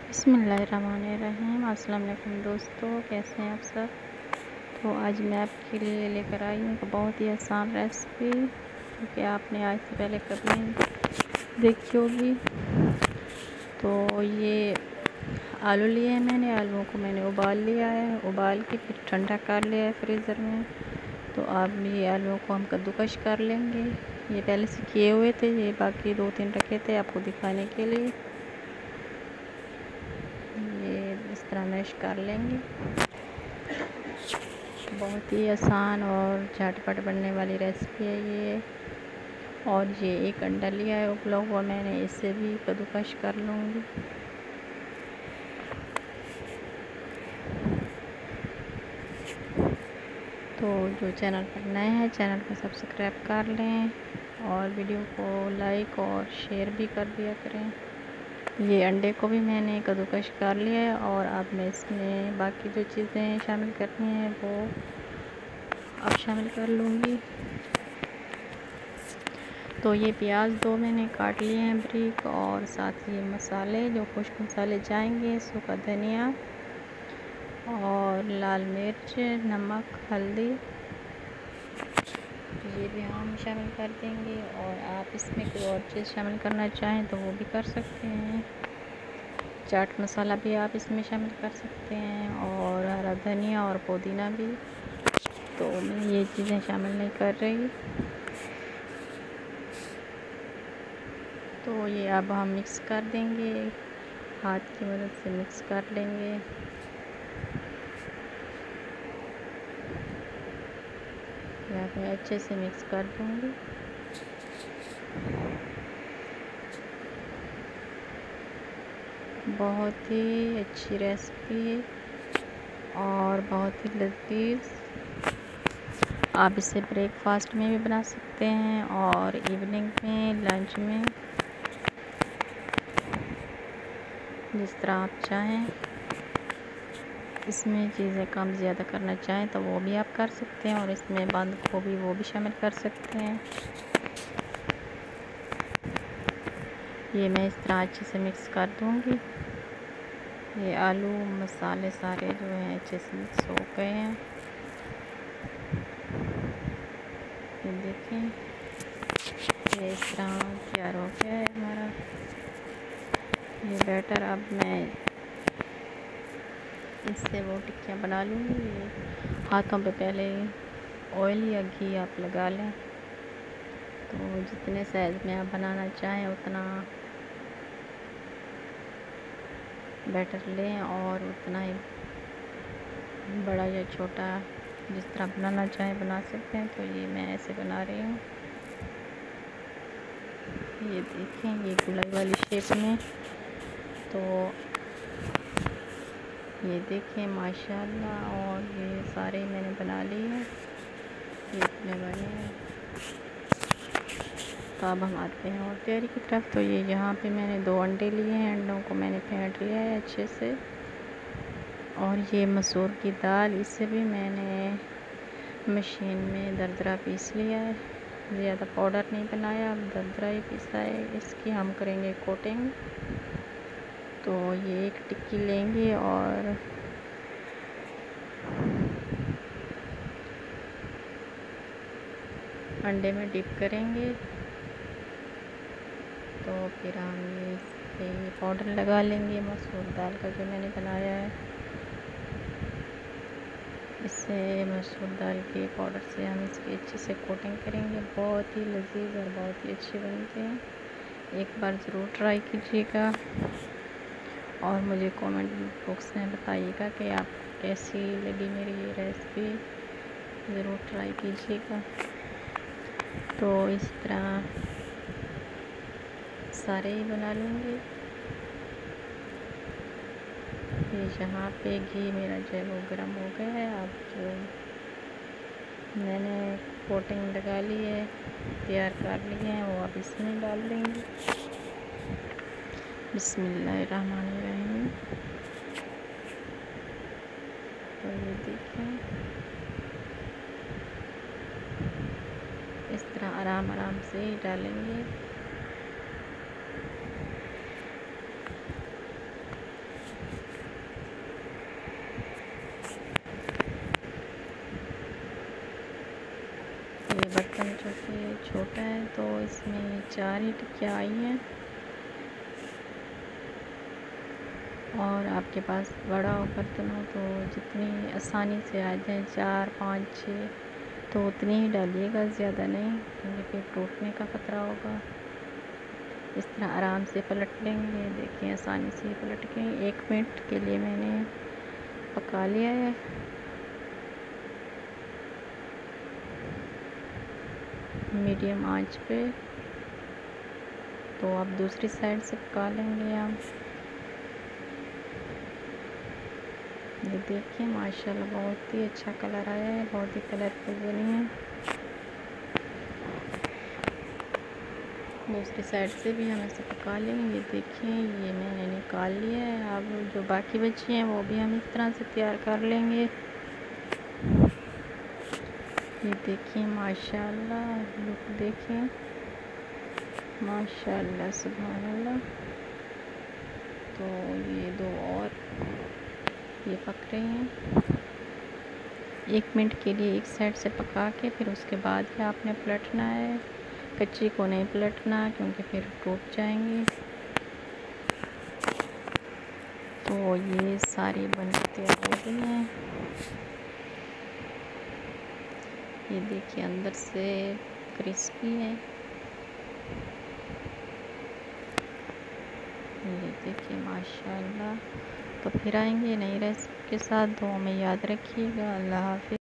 बिस्मिल्लाहिर्रहमानिर्रहीम। अस्सलाम वालेकुम दोस्तों, कैसे हैं आप सब। तो आज मैं आपके लिए लेकर आई हूँ एक बहुत ही आसान रेसिपी क्योंकि आपने आज से पहले कभी नहीं देखी होगी। तो ये आलू लिए हैं मैंने, आलूओं को मैंने उबाल लिया है, उबाल के फिर ठंडा कर लिया है फ्रीज़र में। तो अब ये आलूओं को हम कद्दूकश कर लेंगे। ये पहले से किए हुए थे, ये बाकी 2-3 रखे थे आपको दिखाने के लिए। ये इस तरह मैश कर लेंगे। बहुत ही आसान और झटपट बनने वाली रेसिपी है ये। और ये एक अंडा लिया है उबला हुआ, मैंने इससे भी कद्दूकश कर लूँगी। तो जो चैनल पर नए हैं चैनल को सब्सक्राइब कर लें और वीडियो को लाइक और शेयर भी कर दिया करें। ये अंडे को भी मैंने कद्दूकश कर लिया है और अब मैं इसमें बाकी जो चीज़ें शामिल करनी है वो अब शामिल कर लूँगी। तो ये प्याज 2 मैंने काट लिए हैं बारीक, और साथ ही मसाले जो खुश्क मसाले जाएंगे, सूखा धनिया और लाल मिर्च, नमक, हल्दी, ये भी हम शामिल कर देंगे। और आप इसमें कोई और चीज़ शामिल करना चाहें तो वो भी कर सकते हैं। चाट मसाला भी आप इसमें शामिल कर सकते हैं और हरा धनिया और पुदीना भी। तो मैं ये चीज़ें शामिल नहीं कर रही। तो ये अब हम मिक्स कर देंगे, हाथ की मदद से मिक्स कर लेंगे। मैं अच्छे से मिक्स कर दूँगी। बहुत ही अच्छी रेसिपी है और बहुत ही लज़ीज़। आप इसे ब्रेकफास्ट में भी बना सकते हैं और इवनिंग में, लंच में, जिस तरह आप चाहें। इसमें चीज़ें कम ज़्यादा करना चाहें तो वो भी आप कर सकते हैं, और इसमें बंद गोभी वो भी शामिल कर सकते हैं। ये मैं इस तरह अच्छे से मिक्स कर दूँगी। ये आलू मसाले सारे जो हैं अच्छे से मिक्स हो गए हैं। ये देखें, ये इस तरह तैयार हो गया है हमारा ये बैटर। अब मैं इससे वो टिक्कियाँ बना लूँगी। ये हाथों पे पहले ऑयल या घी आप लगा लें। तो जितने साइज़ में आप बनाना चाहें उतना बैटर लें और उतना ही बड़ा या छोटा जिस तरह बनाना चाहें बना सकते हैं। तो ये मैं ऐसे बना रही हूँ। ये देखें, ये गुलाई वाली शेप में। तो ये देखें माशाल्लाह, और ये सारे मैंने बना लिए हैं, ये इतने बने हैं। तो अब हम आते हैं और तैयारी की तरफ। तो ये यहाँ पे मैंने 2 अंडे लिए हैं, अंडों को मैंने फेंट लिया है अच्छे से। और ये मसूर की दाल, इसे भी मैंने मशीन में दरदरा पीस लिया है, ज़्यादा पाउडर नहीं बनाया, अब दरदरा ही पीसा है। इसकी हम करेंगे कोटिंग। तो ये एक टिक्की लेंगे और अंडे में डिप करेंगे। तो फिर हम ये पाउडर लगा लेंगे मसूर दाल का जो मैंने बनाया है। इससे मसूर दाल के पाउडर से हम इसकी अच्छे से कोटिंग करेंगे। बहुत ही लजीज और बहुत ही अच्छे बनते हैं। एक बार ज़रूर ट्राई कीजिएगा और मुझे कमेंट बॉक्स में बताइएगा कि आपको कैसी लगी मेरी ये रेसिपी। ज़रूर ट्राई कीजिएगा। तो इस तरह सारे ही बना लूँगी। ये यहाँ पे घी मेरा जो है वो गर्म हो गया है। अब जो मैंने कोटिंग लगा ली है, तैयार कर लिए हैं, वो अब इसमें डाल देंगे। बिस्मिल्लाहिर्रहमानिर्रहीम। तो ये देखें, इस तरह आराम आराम से ही डालेंगे। छोटा है, तो इसमें 4 ही टिक्कियाँ आई हैं। और आपके पास बड़ा बर्तन हो तो जितनी आसानी से आ जाए 4, 5, 6 तो उतनी ही डालिएगा, ज़्यादा नहीं, क्योंकि फिर टूटने का ख़तरा होगा। इस तरह आराम से पलट लेंगे। देखिए आसानी से पलट के 1 मिनट के लिए मैंने पका लिया है। मीडियम आंच पे। तो अब दूसरी साइड से पका लेंगे हम। ये देखिए माशाल्लाह बहुत ही अच्छा कलर आया है, बहुत ही कलरफुल बनी है। दूसरी साइड से भी हम ऐसे पका लेंगे। ये देखिए ये मैंने निकाल लिया है। अब जो बाकी बची हैं वो भी हम इस तरह से तैयार कर लेंगे। ये देखिए माशाल्लाह, लुक देखिए माशाल्लाह, सुभान अल्लाह। तो ये 2 और ये पक रही हैं। 1 मिनट के लिए एक साइड से पका के फिर उसके बाद ही आपने पलटना है। कच्ची को नहीं पलटना, क्योंकि फिर टूट जाएंगी। तो ये सारी बन के तैयार हो गई हैं। ये देखिए अंदर से क्रिस्पी है। ये देखिए माशाल्लाह। तो फिर आएंगे नई रेसिपी के साथ। दुआ में याद रखिएगा। अल्लाह हाफ़िज़।